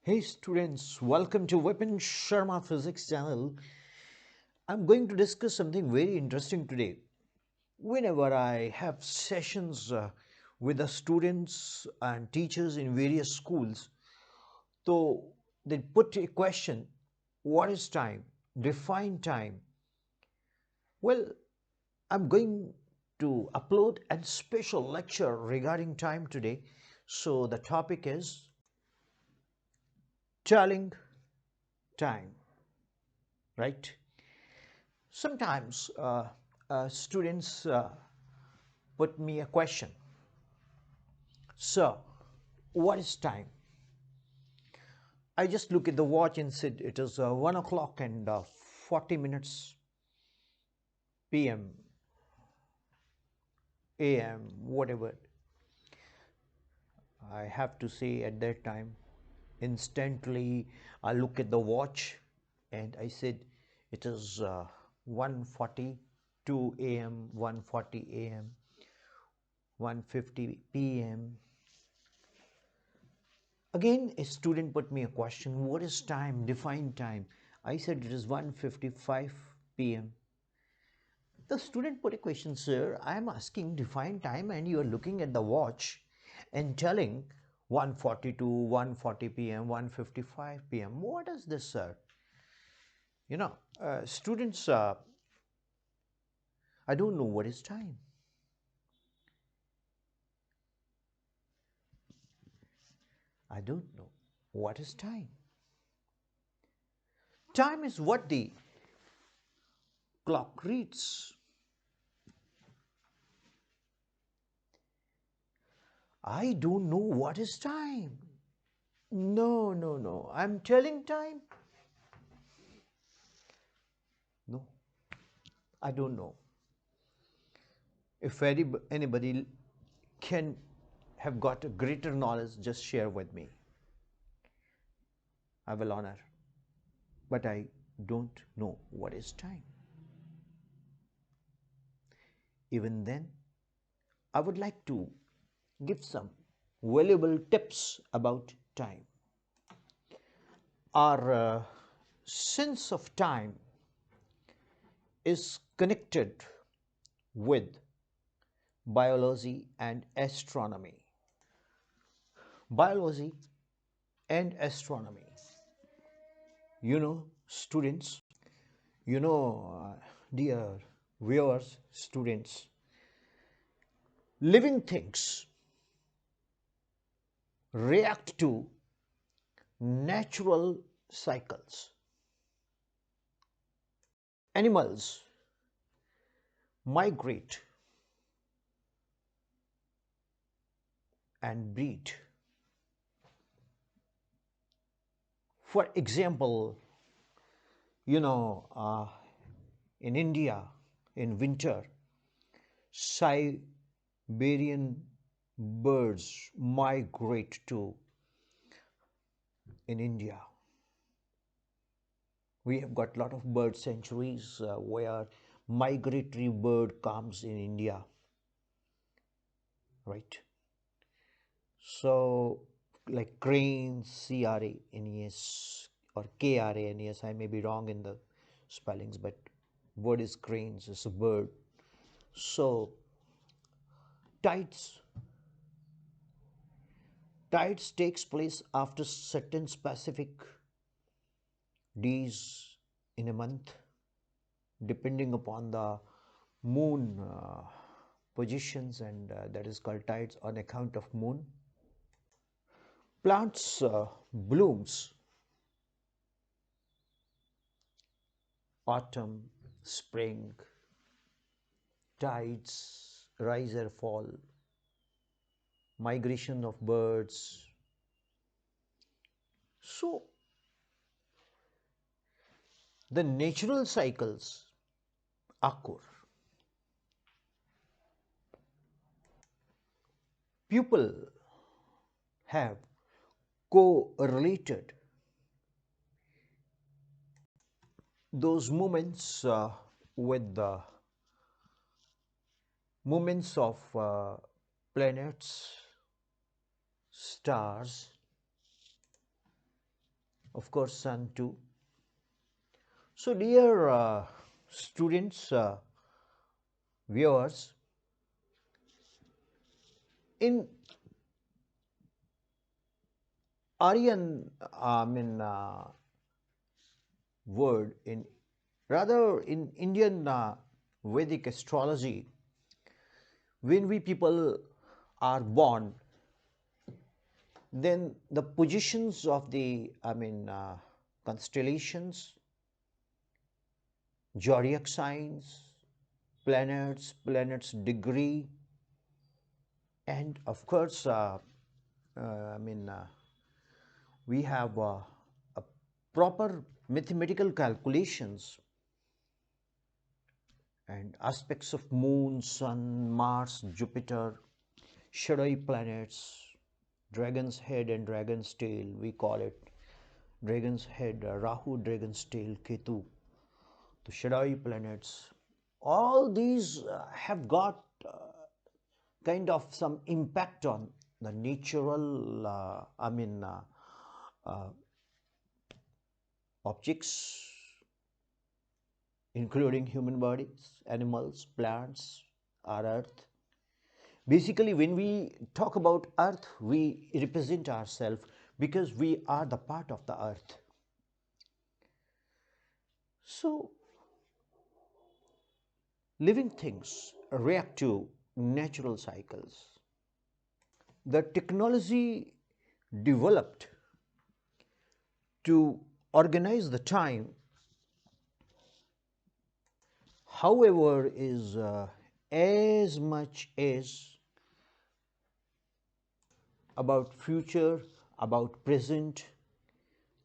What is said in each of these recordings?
Hey students, welcome to Vipin Sharma Physics channel. I'm going to discuss something very interesting today. Whenever I have sessions with the students and teachers in various schools, so they put a question, what is time? Define time. Well, I'm going to upload a special lecture regarding time today. So the topic is telling time, right? Sometimes students put me a question. So, what is time? I just look at the watch and said it is 1 o'clock and 40 minutes p.m., a.m., whatever. I have to say at that time, instantly I look at the watch and I said it is 1:42 a.m., 1:40 a.m., 1:50 p.m. Again, a student put me a question, what is time? Define time. I said it is 1:55 p.m. The student put a question, sir, I am asking define time and you are looking at the watch and telling 1:42, 1:40 p.m., 1:55 p.m. What is this, sir? Students, I don't know what is time. I don't know what is time. Time is what the clock reads. I don't know what is time. No, no, no. I'm telling time. No, I don't know. If anybody can have got a greater knowledge, just share with me. I will honor. But I don't know what is time. Even then, I would like to give some valuable tips about time. Our sense of time is connected with biology and astronomy. Biology and astronomy. Students, dear viewers, students, living things react to natural cycles. Animals migrate and breed. For example, you know, uh, in India, in winter, Siberian birds migrate to in India. We have got a lot of bird sanctuaries where migratory bird comes in India, right? So, like cranes, CRANES or KRANES, I may be wrong in the spellings, but word is cranes, it's a bird. So, tides tides takes place after certain specific days in a month, depending upon the moon positions, and that is called tides on account of moon. Plants blooms autumn, spring, tides, rise or fall, migration of birds. So the natural cycles occur. People have correlated those moments with the movements of planets, stars, of course sun too. So dear students, viewers, in Aryan, word in rather in Indian Vedic astrology, when we people are born, then the positions of the constellations, zodiac signs, planets degree, and of course, I mean, we have a proper mathematical calculations and aspects of moon, sun, Mars, Jupiter, shadowy planets, dragon's head and dragon's tail. We call it dragon's head, Rahu, dragon's tail, Ketu, the shadowy planets. All these have got kind of some impact on the natural, uh, objects, including human bodies, animals, plants, our earth. Basically, when we talk about earth, we represent ourselves because we are the part of the earth. So, living things react to natural cycles. The technology developed to organize the time, however, is as much as about future, about present,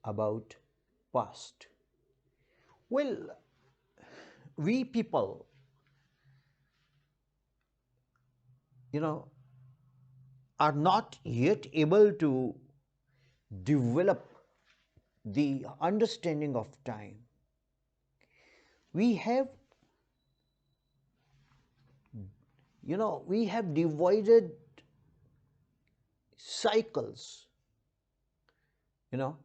about past. Well, we people, you know, are not yet able to develop the understanding of time. We have, we have divided cycles, you know,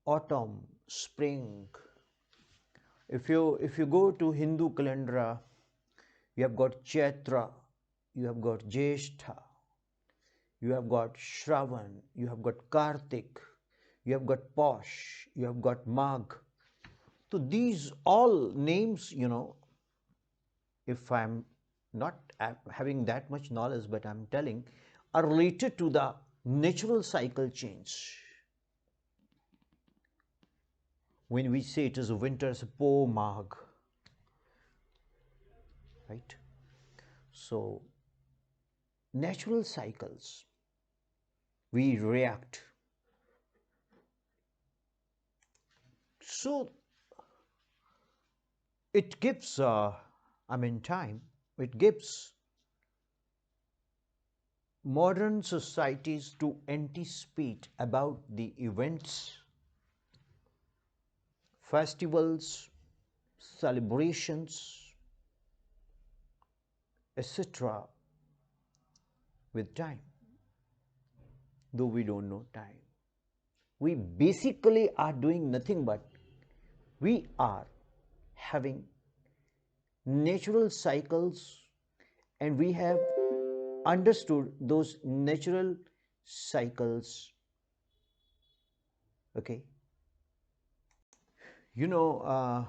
autumn, spring. If you go to Hindu calendar, you have got Chaitra, you have got Jyeshtha, you have got Shravan, you have got Kartik, you have got Posh, you have got Magh. So these all names, if I'm not having that much knowledge, but I'm telling, are related to the natural cycle change. When we say it is a winter, it's a Po Magh, right? So natural cycles, we react. So it gives, time, it gives modern societies to anticipate about the events, festivals, celebrations, etc. with time, though we don't know time. We basically are doing nothing but we are having natural cycles, and we have understood those natural cycles. Okay, you know,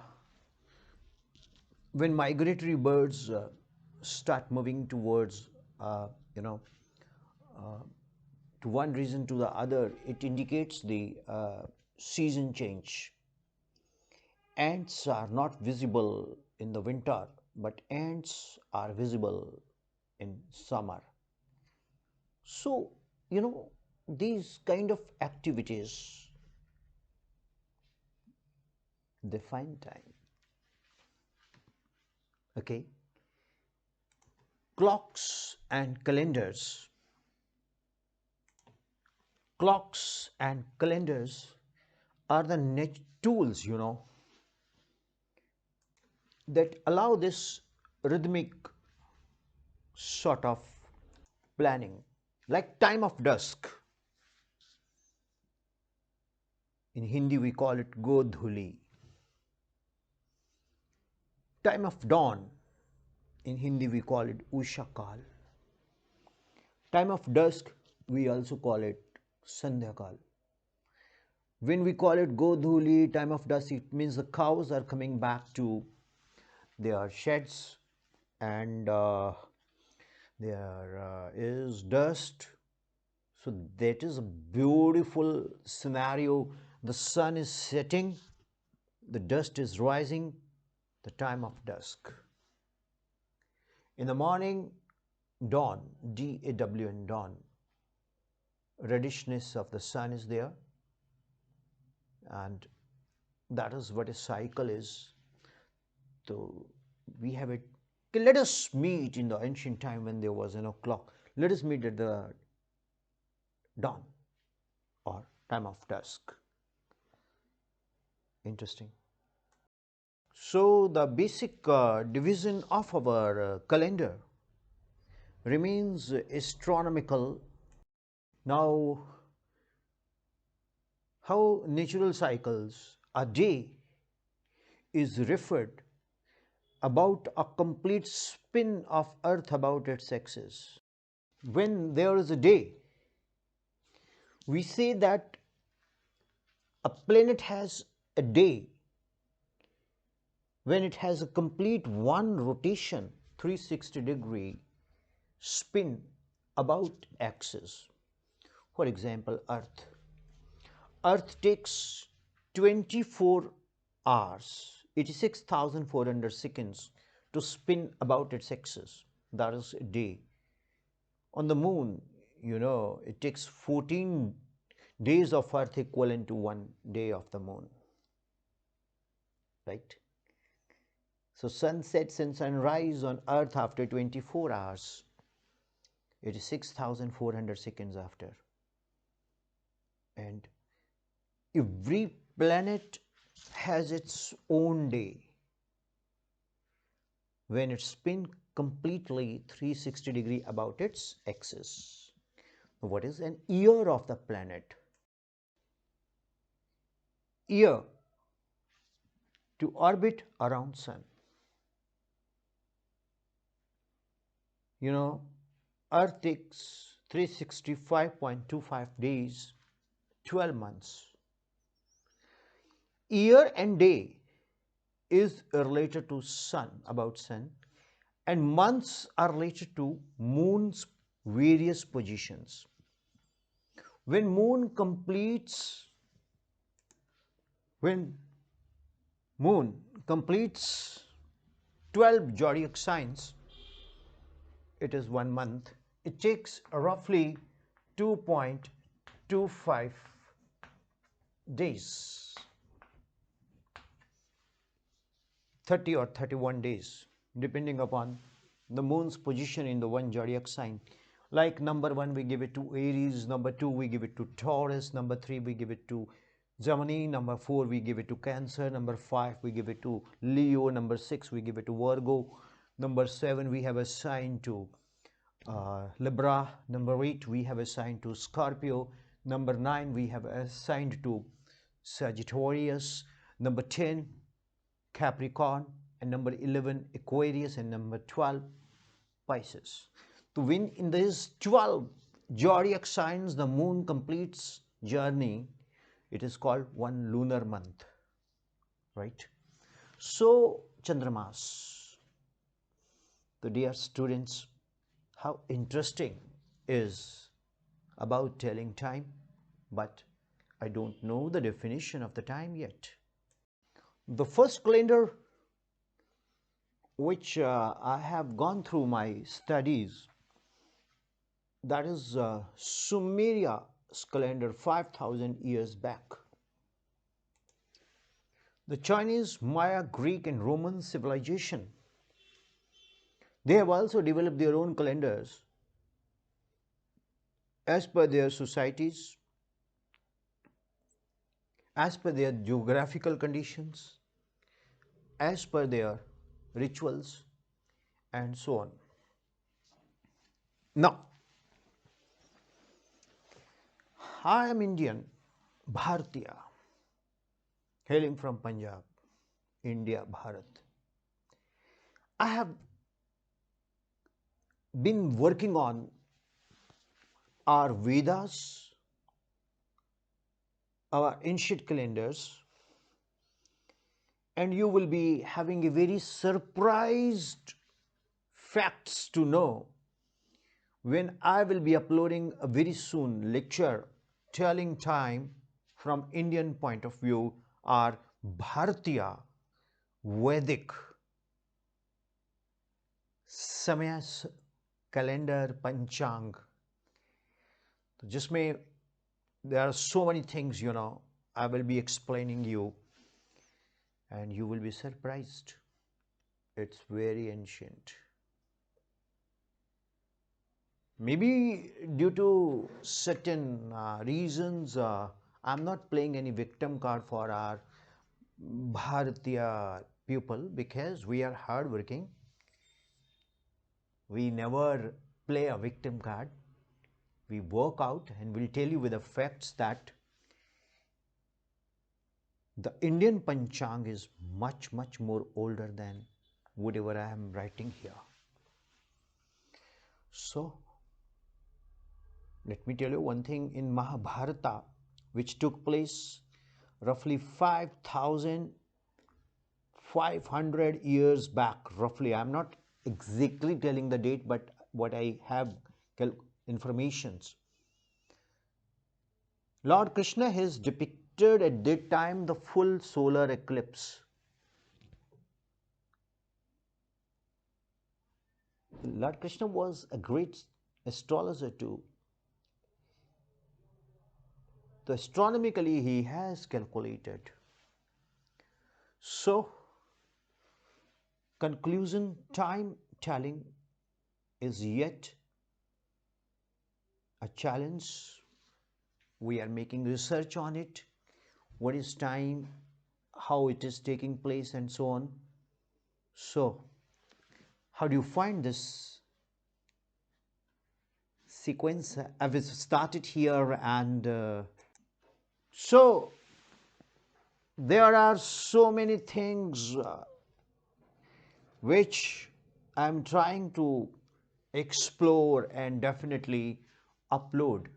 when migratory birds start moving towards, you know, uh, to one region to the other, it indicates the season change. Ants are not visible in the winter, but ants are visible in summer. So, these kind of activities define time. Okay, clocks and calendars. Clocks and calendars are the tools, that allow this rhythmic sort of planning, like time of dusk. In Hindi we call it Godhuli. Time of dawn, in Hindi we call it Ushakal. Time of dusk, we also call it Sandhyakal. When we call it Godhuli, time of dusk, it means the cows are coming back to their sheds, and there is dust. So that is a beautiful scenario. The sun is setting, the dust is rising, the time of dusk. In the morning, dawn, D-A-W-N, dawn. Reddishness of the sun is there, and that is what a cycle is. So we have it. Okay, let us meet in the ancient time when there was no clock. Let us meet at the dawn or time of dusk. Interesting. So the basic division of our calendar remains astronomical. Now, how natural cycles, a day is referred about a complete spin of earth about its axis. When there is a day, we say that a planet has a day when it has a complete one rotation, 360-degree spin about axis. For example, Earth. Earth takes 24 hours, 86,400 seconds to spin about its axis. That is a day. On the moon, it takes 14 days of Earth equivalent to 1 day of the moon. Right? So sunsets and sunrise on Earth after 24 hours. It is 6,400 seconds after. And every planet has its own day when it spins completely 360-degree about its axis. What is an year of the planet? Year to orbit around sun. Earth takes 365.25 days, 12 months. Year and day is related to sun, about sun, and months are related to moon's various positions. When moon completes 12 zodiac signs, it is 1 month. It takes roughly 2.25 days, 30 or 31 days, depending upon the moon's position in the one zodiac sign. Like number 1 we give it to Aries, number 2 we give it to Taurus, number 3 we give it to Gemini, number 4 we give it to Cancer, number 5 we give it to Leo, number 6 we give it to Virgo, number 7 we have assigned to Libra, number 8 we have assigned to Scorpio, number 9 we have assigned to Sagittarius, number 10 Capricorn, and number 11 Aquarius, and number 12 Pisces. To win in these 12 zodiac signs, the moon completes journey. It is called one lunar month, right? So, Chandramas, the dear students, how interesting is about telling time, but I don't know the definition of the time yet. The first calendar which I have gone through my studies, that is Sumeria's calendar 5,000 years back. The Chinese, Maya, Greek and Roman civilization, they have also developed their own calendars as per their societies, as per their geographical conditions, as per their rituals and so on. Now, I am Indian, Bharatiya. hailing from Punjab, India, Bharat. I have been working on our Vedas, our ancient calendars, and you will be having a very surprised facts to know when I will be uploading a very soon lecture telling time from Indian point of view, our Bharatiya Vedic समय calendar Panchang. तो जिसमें there are so many things, I will be explaining you and you will be surprised. It's very ancient. Maybe due to certain reasons, I'm not playing any victim card for our Bharatiya people because we are hardworking. We never play a victim card. We work out and we'll tell you with the facts that the Indian Panchang is much, much more older than whatever I am writing here. So, let me tell you one thing in Mahabharata, which took place roughly 5,500 years back, roughly. I'm not exactly telling the date, but what I have informations. Lord Krishna has depicted at that time the full solar eclipse. Lord Krishna was a great astrologer too. So astronomically he has calculated. So conclusion time telling is yet a challenge. We are making research on it. What is time, how it is taking place and so on. So how do you find this sequence? I've started here and so there are so many things which I'm trying to explore and definitely upload.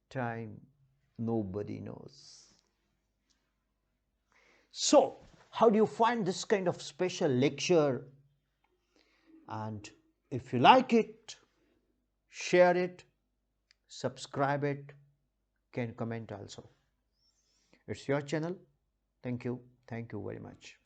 Time nobody knows. So, how do you find this kind of special lecture? And if you like it, share it, subscribe it, can comment also. It's your channel. Thank you. Thank you very much.